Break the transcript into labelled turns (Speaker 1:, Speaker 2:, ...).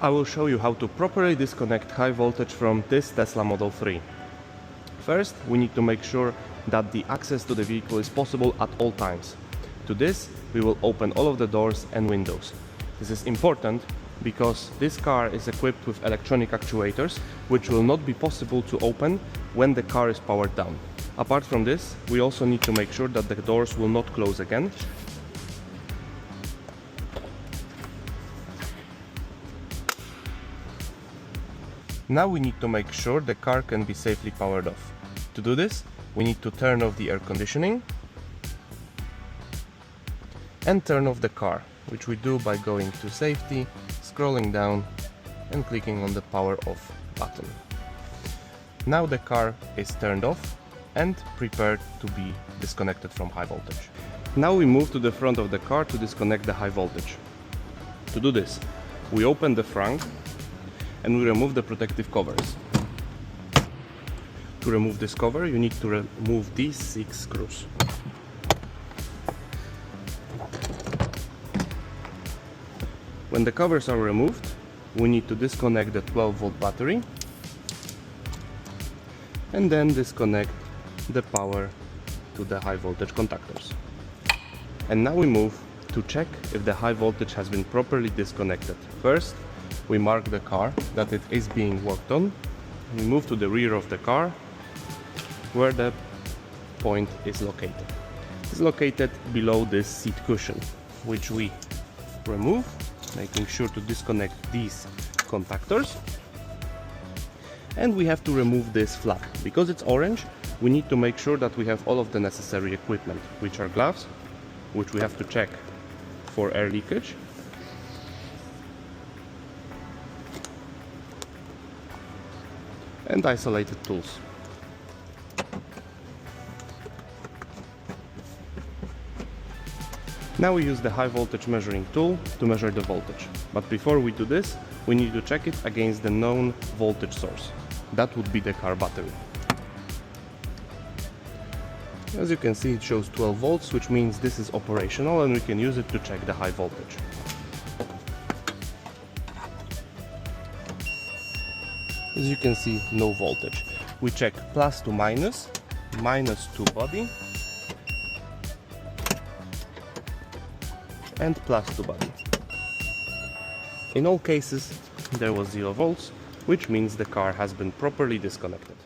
Speaker 1: I will show you how to properly disconnect high voltage from this Tesla Model 3. First, we need to make sure that the access to the vehicle is possible at all times. To this, we will open all of the doors and windows. This is important because this car is equipped with electronic actuators, which will not be possible to open when the car is powered down. Apart from this, we also need to make sure that the doors will not close again. Now we need to make sure the car can be safely powered off. To do this, we need to turn off the air conditioning and turn off the car, which we do by going to safety, scrolling down and clicking on the power off button. Now the car is turned off and prepared to be disconnected from high voltage. Now we move to the front of the car to disconnect the high voltage. To do this, we open the front and we remove the protective covers. To remove this cover, you need to remove these 6 screws. When the covers are removed, we need to disconnect the 12-volt battery and then disconnect the power to the high voltage contactors. And now we move to check if the high voltage has been properly disconnected. First, we mark the car that it is being worked on. We move to the rear of the car where the point is located. It's located below this seat cushion, which we remove, making sure to disconnect these contactors. And we have to remove this flap. Because it's orange, we need to make sure that we have all of the necessary equipment, which are gloves, which we have to check for air leakage, and isolated tools. Now we use the high voltage measuring tool to measure the voltage. But before we do this, we need to check it against the known voltage source. That would be the car battery. As you can see, it shows 12 volts, which means this is operational and we can use it to check the high voltage. As you can see, no voltage. We check plus to minus, minus to body, and plus to body. In all cases, there was 0 volts, which means the car has been properly disconnected.